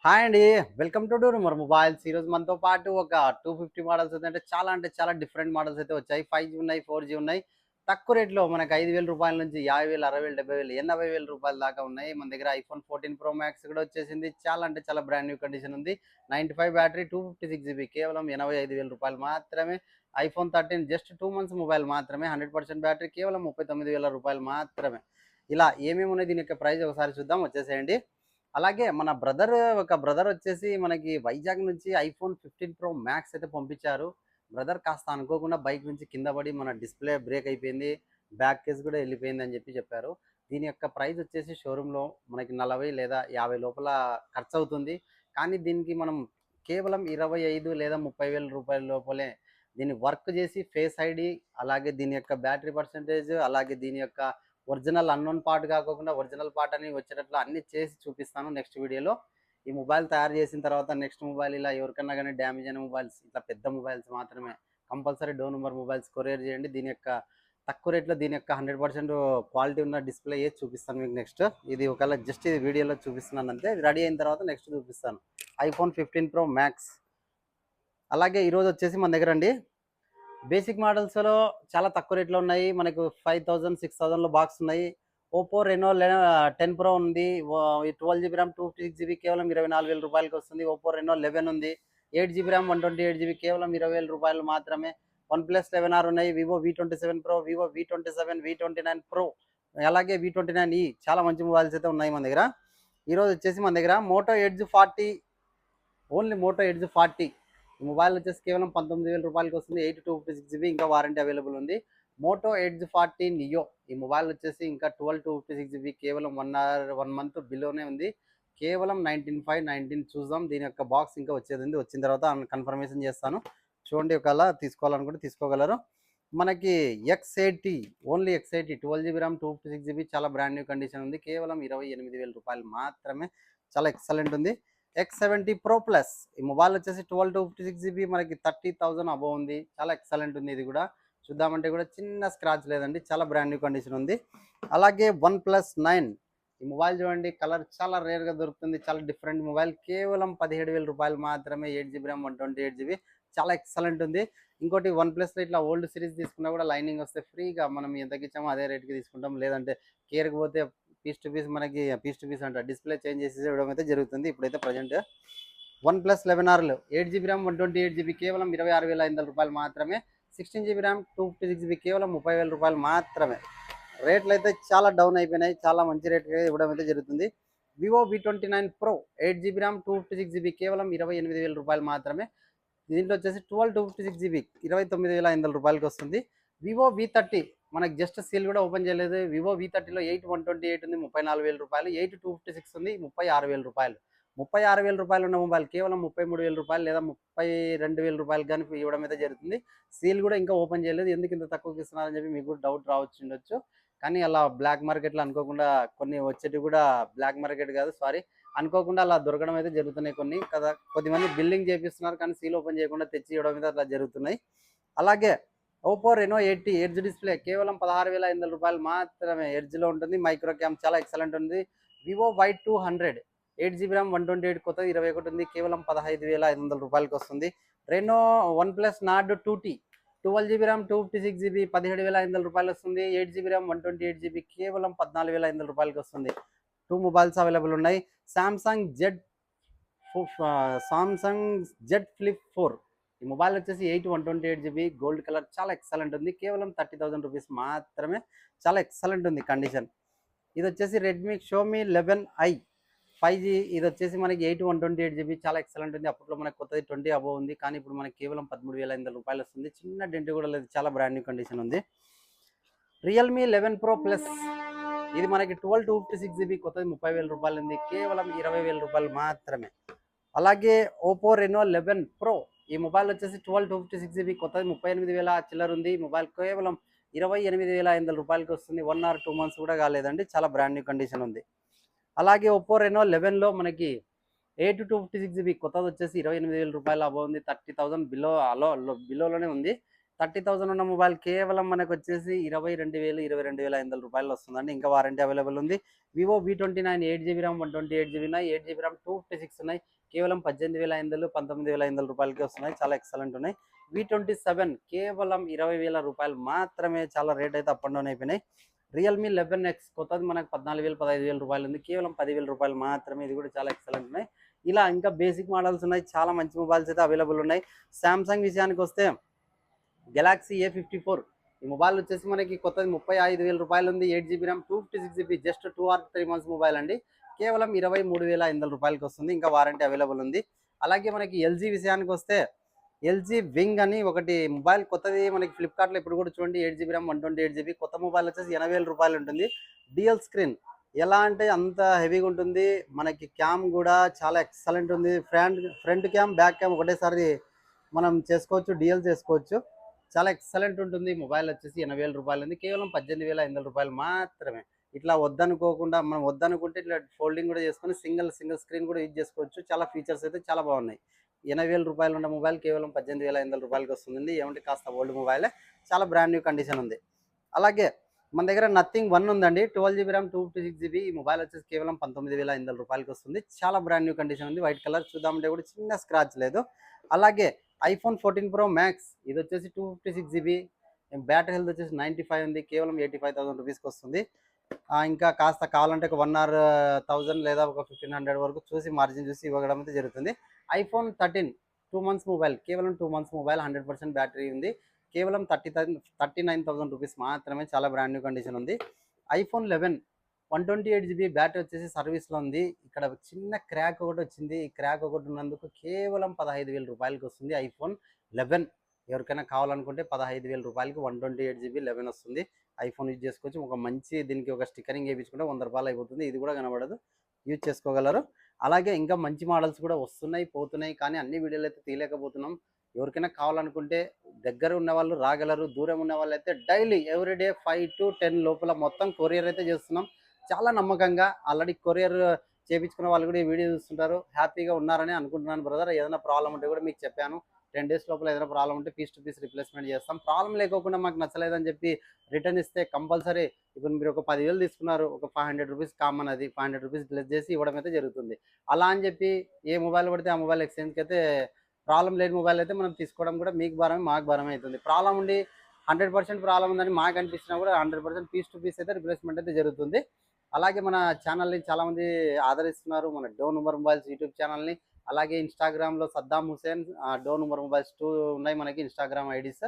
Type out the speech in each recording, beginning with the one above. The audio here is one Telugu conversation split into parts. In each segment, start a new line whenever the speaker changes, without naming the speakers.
హాయ్ అండి. వెల్కమ్ టు డూరుమర్ మొబైల్స్. ఈరోజు మనతో పాటు ఒక 250 మోడల్స్ అయితే అంటే చాలా డిఫరెంట్ మోడల్స్ అయితే వచ్చాయి. 5G ఉన్నాయి, 4G ఉన్నాయి. తక్కువ రేట్‌లో మనకు రూ. 5,000 నుంచి 50,000, 60,000, 70,000, రూ. 80,000 దాకా ఉన్నాయి. మన దగ్గర ఐఫోన్ 14 ప్రో మ్యాక్స్ కూడా వచ్చేసింది. చాలా బ్రాండ్ న్యూ కండిషన్ ఉంది. 95 బ్యాటరీ, 256 జీబీ కేవలం రూ. 85,000 మాత్రమే. ఐఫోన్ 13 జస్ట్ 2 మంత్స్ మొబైల్ మాత్రమే. 100% బ్యాటరీ కేవలం రూ. 39,000 మాత్రమే. ఇలా ఏమేమి ఉన్నాయి దీని యొక్క ప్రైస్ ఒకసారి చూద్దాం వచ్చేసేయండి. అలాగే మన బ్రదర్ వచ్చేసి మనకి వైజాగ్ నుంచి ఐఫోన్ 15 ప్రో మ్యాక్స్ అయితే పంపించారు. బ్రదర్ కాస్త అనుకోకుండా బైక్ నుంచి కింద పడి మన డిస్‌ప్లే బ్రేక్ అయిపోయింది. బ్యాక్ కేస్ కూడా ఎళ్ళిపోయిందని చెప్పారు. దీని యొక్క ప్రైస్ వచ్చేసి షోరూమ్‌లో మనకి 40 లేదా 50 లోపల ఖర్చవుతుంది. కానీ దీనికి మనం కేవలం 25 లేదా రూ. 30,000 లోపలే దీన్ని వర్క్ చేసి ఫేస్ ఐడీ, అలాగే దీని యొక్క బ్యాటరీ పర్సెంటేజ్, అలాగే దీని యొక్క ఒరిజినల్ అన్నోన్ పార్ట్ కాకోకుండా ఒరిజినల్ పార్ట్ అని వచ్చేటట్లు అన్నీ చేసి చూపిస్తాను నెక్స్ట్ వీడియోలో. ఈ మొబైల్ తయారు చేసిన తర్వాత నెక్స్ట్ మొబైల్ ఇలా ఎవరికన్నా గానీ డ్యామేజ్ అయిన మొబైల్స్, ఇట్లా పెద్ద మొబైల్స్ మాత్రమే compulsory door number mobiles courier చేయండి. దీని యొక్క తక్కువ రేట్‌లో దీని యొక్క 100% క్వాలిటీ ఉన్న డిస్‌ప్లే ఏసి చూపిస్తాను మీకు నెక్స్ట్. ఇది ఒకవేళ జస్ట్ ఇది వీడియోలో చూపిస్తున్నాను అంతే. రెడీ అయిన తర్వాత నెక్స్ట్ చూపిస్తాను. IPhone 15 pro max. అలాగే ఈరోజు వచ్చేసి మన దగ్గర అండి బేసిక్ మోడల్స్‌లో చాలా తక్కువ రేట్‌లో ఉన్నాయి. మనకు 5,000, 6,000లో బాక్స్ ఉన్నాయి. ఓప్పో రెనో 10 ప్రో ఉంది. 12 జీబీ ర్యామ్, 256 జీబీ కేవలం రూ. 24,000 వస్తుంది. ఓప్పో రెనో 11 ఉంది. 8 జీబీ ర్యామ్, 128 జీబీ కేవలం రూ. 20,000 మాత్రమే. వన్‌ప్లస్ 11R ఉన్నాయి. వివో వి27 ప్రో, వివో వి27, వి29 ప్రో, అలాగే వి29ఈ చాలా మంచి మొబైల్స్ అయితే ఉన్నాయి మన దగ్గర. ఈరోజు వచ్చేసి మన దగ్గర Moto Edge 40, only Moto Edge 40 ఈ మొబైల్ వచ్చేసి కేవలం రూ. 19,000 వస్తుంది. 8 256 జీబీ ఇంకా వారంటీ అవైలబుల్ ఉంది. మోటో ఎడ్జ్ 40 నియో ఈ మొబైల్ వచ్చేసి ఇంకా 12 256 జీబీ కేవలం 1 మంత్ బిలోనే ఉంది. కేవలం 19,519 చూద్దాం. దీని యొక్క బాక్స్ ఇంకా వచ్చేది ఉంది. వచ్చిన తర్వాత కన్ఫర్మేషన్ చేస్తాను. చూడండి, ఒకవేళ తీసుకోవాలనుకుంటే తీసుకోగలరు. మనకి X80, only X80 12 GB RAM, 256 GB చాలా బ్రాండ్ న్యూ కండిషన్ ఉంది. కేవలం రూ. 28,000 మాత్రమే. చాలా ఎక్సలెంట్ ఉంది. X70 ప్రో ప్లస్ ఈ మొబైల్ వచ్చేసి 12 256 జీబీ మనకి 30,000 అబోవ్ ఉంది. చాలా ఎక్సలెంట్ ఉంది. ఇది కూడా చూద్దామంటే కూడా చిన్న స్క్రాచ్ లేదండి. చాలా బ్రాండ్ న్యూ కండిషన్ ఉంది. అలాగే OnePlus 9 ఈ మొబైల్ చూడండి, కలర్ చాలా రేర్‌గా దొరుకుతుంది. చాలా డిఫరెంట్ మొబైల్. కేవలం రూ. 17,000 మాత్రమే. 8 జీబీ ర్యామ్, 128 జీబీ చాలా ఎక్సలెంట్ ఉంది. ఇంకోటి OnePlusలో ఇట్లా ఓల్డ్ సిరీస్ తీసుకున్నా కూడా లైనింగ్ వస్తే ఫ్రీగా మనం ఎంతకి ఇచ్చామో అదే రేట్‌కి తీసుకుంటాం. లేదంటే కేర్‌కి పోతే పీస్ టు పీస్ అంట డిస్‌ప్లే చేంజ్ చేసి ఇవ్వడం అయితే జరుగుతుంది. ఇప్పుడైతే present OnePlus 11Rలో 8 GB RAM, 128 GB కేవలం రూ. 26,500 మాత్రమే. 16 జీబీ ర్యామ్, 256 జీబీ కేవలం రూ. 30,000 మాత్రమే. రేట్లు అయితే చాలా డౌన్ అయిపోయినాయి. చాలా మంచి రేట్‌కి ఇవ్వడం అయితే జరుగుతుంది. వివో వి29 ప్రో 8 జీబీ ర్యామ్, 256 జీబీ కేవలం రూ. 28,000 మాత్రమే. దీంట్లో వచ్చేసి 12 256 జీబీ రూ. 29,500 వస్తుంది. వివో వి30 మనకి జస్ట్ సీల్ కూడా ఓపెన్ చేయలేదు. వివో వి30లో 8 128 ఉంది, రూ. 34,000. 8 256 ఉంది, రూ. 36,000. రూ. 36,000 ఉన్న మొబైల్ కేవలం రూ. 33,000 లేదా రూ. 32,000 కానీ ఇవ్వడం అయితే జరుగుతుంది. సీల్ కూడా ఇంకా ఓపెన్ చేయలేదు. ఎందుకు ఇంత తక్కువకి ఇస్తున్నారని చెప్పి మీకు డౌట్ రావచ్చుండొచ్చు. కానీ అలా బ్లాక్ మార్కెట్‌లో అనుకోకుండా కొన్ని వచ్చేటివి కూడా బ్లాక్ మార్కెట్ కాదు, సారీ, అనుకోకుండా అలా దొరకడం అయితే జరుగుతున్నాయి కొన్ని కదా. కొద్దిమంది బిల్లింగ్ చేపిస్తున్నారు కానీ సీల్ ఓపెన్ చేయకుండా తెచ్చి ఇవ్వడం అయితే అట్లా జరుగుతున్నాయి. అలాగే ఓప్పో రెనో 80 ఎడ్జ్ డిస్ప్లే కేవలం రూ. 16,500 మాత్రమే. ఎడ్జ్‌లో ఉంటుంది. మైక్రో క్యామ్ చాలా ఎక్సలెంట్ ఉంది. వివో వై200 8 జీబీ ర్యామ్, 128 కొత్తది 21 ఉంది. కేవలం రూ. 15,500 వస్తుంది. Reno OnePlus Nord 2T 12 GB RAM, 256 GB రూ. 17,500 వస్తుంది. 8 జీబీ ర్యామ్, 128 జీబీ కేవలం రూ. 14,500 వస్తుంది. 2 మొబైల్స్ అవైలబుల్ ఉన్నాయి. సామ్సంగ్ జెడ్ ఫ్లిప్ 4 ఈ మొబైల్ వచ్చేసి 8 128 జీబీ గోల్డ్ కలర్ చాలా ఎక్సలెంట్ ఉంది. కేవలం రూ. 30,000 మాత్రమే. చాలా ఎక్సలెంట్ ఉంది కండిషన్. ఇది వచ్చేసి రెడ్మీ షోమీ 11i 5G. ఇది వచ్చేసి మనకి 8 128 జీబీ చాలా ఎక్సలెంట్ ఉంది. అప్పట్లో మనకి కొత్తది 20 అబోవ్ ఉంది. కానీ ఇప్పుడు మనకి కేవలం రూ. 13,500 వస్తుంది. చిన్న డెంట్ కూడా లేదు. చాలా బ్రాండ్ న్యూ కండిషన్ ఉంది. రియల్మీ 11 ప్రో ప్లస్ ఇది మనకి 12 256 జీబీ కొత్తది రూ. 30,000 ఉంది. కేవలం రూ. 20,000 మాత్రమే. అలాగే ఓప్పో రెనో 11 ప్రో ఈ మొబైల్ వచ్చేసి 12 256 జీబీ కొత్తది 38,000 చిల్లర ఉంది. మొబైల్ కేవలం రూ. 28,500 వస్తుంది. 1 or 2 మంత్స్ కూడా కాలేదండి. చాలా బ్రాండ్ న్యూ కండిషన్ ఉంది. అలాగే ఒప్పో రెనో 11లో మనకి 8 256 జీబీ కొత్తది వచ్చేసి రూ. 28,000 అబోవ్ ఉంది. 30,000 బిలోలోనే ఉంది. 30,000 ఉన్న మొబైల్ కేవలం మనకొచ్చేసి 22,000, 22,500 రూపాయల్లో వస్తుందండి. ఇంకా వారంటీ అవైలబుల్ ఉంది. Vivo V29 8 GB RAM, 128 GB ఉన్నాయి. 8 జీబీ ర్యామ్ 256 ఉన్నాయి. కేవలం 18,500, 19,500 రూపాయలకే వస్తున్నాయి. చాలా ఎక్సలెంట్ ఉన్నాయి. V27 కేవలం 20,000 రూపాయలు మాత్రమే. చాలా రేట్ అయితే అప్ అండ్ డౌన్ అయిపోయినాయి. రియల్‌మీ 11X కొత్తది మనకు 14,000, 15,000 రూపాయలు ఉంది. కేవలం 10,000 రూపాయలు మాత్రమే. ఇది కూడా చాలా ఎక్సలెంట్ ఉన్నాయి. ఇలా ఇంకా బేసిక్ మోడల్స్ ఉన్నాయి. చాలా మంచి మొబైల్స్ అయితే అవైలబుల్ ఉన్నాయి. సామ్సంగ్ విషయానికి వస్తే గెలాక్సీ A54 ఈ మొబైల్ వచ్చేసి మనకి కొత్తది 35,000 రూపాయలు ఉంది. 8 GB RAM 256 GB just 2 or 3 months mobile అండి. కేవలం 23,500 రూపాయలకి వస్తుంది. ఇంకా వారంటీ అవైలబుల్ ఉంది. అలాగే మనకి ఎల్జీ విషయానికి వస్తే ఎల్జీ వింగ్ అని ఒకటి మొబైల్ కొత్తది మనకి ఫ్లిప్కార్ట్లో ఇప్పుడు కూడా చూడండి. 8 జీబీ ర్యామ్ 128 జీబీ కొత్త మొబైల్ వచ్చేసి 80,000 రూపాయలు ఉంటుంది. డ్యూయల్ స్క్రీన్ ఎలా అంటే అంత హెవీగా ఉంటుంది. మనకి క్యామ్ కూడా చాలా ఎక్సలెంట్ ఉంది. ఫ్రంట్ క్యామ్ బ్యాక్ క్యామ్ ఒకటేసారి మనం చేసుకోవచ్చు, డ్యూయల్ చేసుకోవచ్చు. చాలా ఎక్సలెంట్ ఉంటుంది. మొబైల్ వచ్చేసి 80,000 రూపాయలు ఉంది. కేవలం 18,500 రూపాయలు మాత్రమే. ఇట్లా వద్దనుకోకుండా మనం వద్దనుకుంటే ఇట్లా ఫోల్డింగ్ కూడా చేసుకొని సింగిల్ స్క్రీన్ కూడా యూజ్ చేసుకోవచ్చు. చాలా ఫీచర్స్ అయితే చాలా బాగున్నాయి. 80,000 రూపాయలు ఉన్న మొబైల్ కేవలం 18,500 రూపాయలకి వస్తుంది. ఏమంటే కాస్త ఓల్డ్ మొబైలే, చాలా బ్రాండ్ న్యూ కండిషన్ ఉంది. అలాగే మన దగ్గర నథింగ్ 1 ఉందండి. 12 జీబీ ర్యామ్ 256 జీబీ ఈ మొబైల్ వచ్చేసి కేవలం 19,500 రూపాయలకి వస్తుంది. చాలా బ్రాండ్ న్యూ కండిషన్ ఉంది. వైట్ కలర్ చూద్దామంటే కూడా చిన్న స్క్రాచ్ లేదు. అలాగే ఐఫోన్ 14 ప్రో మ్యాక్స్ ఇది వచ్చేసి 256 జీబీ, బ్యాటరీ హెల్త్ వచ్చేసి 95 ఉంది. కేవలం 85,000 రూపీస్కి వస్తుంది. ఇంకా కాస్త కావాలంటే ఒక 1 ఆర్ 1000 లేదా ఒక 1,500 వరకు చూసి మార్జిన్ చూసి ఇవ్వడం అయితే జరుగుతుంది. ఐఫోన్ 13 2 మంత్స్ మొబైల్, కేవలం 2 మంత్స్ మొబైల్, 100% బ్యాటరీ ఉంది. కేవలం 39,000 రూపీస్ మాత్రమే. చాలా బ్రాండ్ న్యూ కండిషన్ ఉంది. ఐఫోన్ 11 128 జీబీ బ్యాటరీ వచ్చేసి సర్వీస్లో ఉంది. ఇక్కడ చిన్న క్రాక్ ఒకటి వచ్చింది. ఈ క్రాక్ ఒకటి ఉన్నందుకు కేవలం 15,000 రూపాయలకి వస్తుంది. ఐఫోన్ 11 ఎవరికైనా కావాలనుకుంటే 15,000 రూపాయలకి 128 జీబీ 11 వస్తుంది. ఐఫోన్ యూజ్ చేసుకోవచ్చు. ఒక మంచి దీనికి ఒక స్టిక్కరింగ్ వేయించుకుంటే 100 రూపాయలు అయిపోతుంది. ఇది కూడా కనబడదు, యూజ్ చేసుకోగలరు. అలాగే ఇంకా మంచి మోడల్స్ కూడా వస్తున్నాయి, పోతున్నాయి. కానీ అన్ని వీడియోలు అయితే తీయలేకపోతున్నాం. ఎవరికైనా కావాలనుకుంటే దగ్గర ఉన్న వాళ్ళు రాగలరు. దూరం ఉన్న వాళ్ళు అయితే డైలీ ఎవ్రీడే 5 to 10 లోపల మొత్తం కొరియర్ అయితే చేస్తున్నాం. చాలా నమ్మకంగా ఆల్రెడీ కొరియర్ చేయించుకున్న వాళ్ళు కూడా ఈ వీడియో చూస్తుంటారు. హ్యాపీగా ఉన్నారని అనుకుంటున్నాను బ్రదర్. ఏదైనా ప్రాబ్లం ఉంటే కూడా మీకు చెప్పాను. 10 days లోపల ఏదైనా ప్రాబ్లం ఉంటే పీస్ టు పీస్ రిప్లేస్మెంట్ చేస్తాం. ప్రాబ్లం లేకోకుండా మాకు నచ్చలేదని చెప్పి రిటర్న్ ఇస్తే కంపల్సరీ ఇప్పుడు మీరు ఒక 10,000 తీసుకున్నారు, ఒక 500 రూపీస్ కామన్, అది 500 రూపీస్ ప్లస్ చేసి ఇవ్వడం అయితే జరుగుతుంది. అలా అని చెప్పి ఏ మొబైల్ పడితే ఆ మొబైల్ ఎక్స్చేంజ్కి అయితే ప్రాబ్లం లేని మొబైల్ అయితే మనం తీసుకోవడం కూడా మీకు భారమే, మాకు భారమే అవుతుంది. ప్రాబ్లం ఉండి 100% ప్రాబ్లం ఉందని మాకు అనిపించినా కూడా 100% పీస్ టు పీస్ అయితే రిప్లేస్మెంట్ అయితే జరుగుతుంది. అలాగే మన ఛానల్ని చాలామంది ఆదరిస్తున్నారు. మన డోన్ ఉమర్ మొబైల్స్ యూట్యూబ్ ఛానల్ని. అలాగే ఇన్స్టాగ్రామ్లో సద్దాం హుసేన్, డోన్ ఉమర్ మొబైల్స్ 2 ఉన్నాయి మనకి ఇన్స్టాగ్రామ్ ఐడీస్.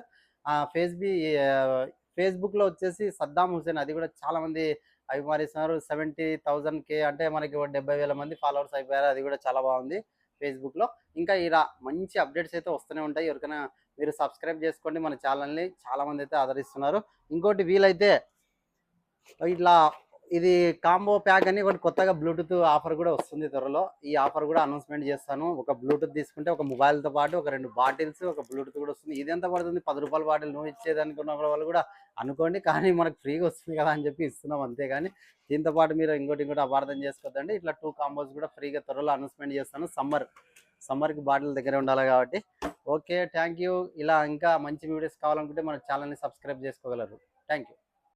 ఫేస్బుక్లో వచ్చేసి సద్దాం హుసేన్, అది కూడా చాలామంది అభిమానిస్తున్నారు. 70,000K అంటే మనకి 70,000 మంది ఫాలోవర్స్ అయిపోయారు. అది కూడా చాలా బాగుంది ఫేస్బుక్లో. ఇంకా ఇలా మంచి అప్డేట్స్ అయితే వస్తూనే ఉంటాయి. ఎవరికైనా మీరు సబ్స్క్రైబ్ చేసుకోండి మన ఛానల్ని. చాలామంది అయితే ఆదరిస్తున్నారు. ఇంకోటి వీలైతే ఇట్లా ఇది కాంబో ప్యాక్ అని ఒకటి కొత్తగా బ్లూటూత్ ఆఫర్ కూడా వస్తుంది త్వరలో. ఈ ఆఫర్ కూడా అనౌన్స్మెంట్ చేస్తాను. ఒక బ్లూటూత్ తీసుకుంటే ఒక మొబైల్తో పాటు ఒక 2 బాటిల్స్, ఒక బ్లూటూత్ కూడా వస్తుంది. ఇది ఎంత పడుతుంది? 10 రూపాయల బాటిల్ నువ్వు ఇచ్చేదనుకున్న వాళ్ళు కూడా అనుకోండి. కానీ మనకు ఫ్రీగా వస్తుంది కదా అని చెప్పి ఇస్తున్నాం అంతేగాని దీంతో పాటు మీరు ఇంకోటి అపార్థం చేసుకోవద్దండి. ఇట్లా 2 కాంబోస్ కూడా ఫ్రీగా త్వరలో అనౌన్స్మెంట్ చేస్తాను. సమ్మర్కి బాటిల్ దగ్గర ఉండాలి కాబట్టి. Okay, thank you. ఇలా ఇంకా మంచి వీడియోస్ కావాలనుకుంటే మన ఛానల్ని సబ్స్క్రైబ్ చేసుకోగలరు. Thank you.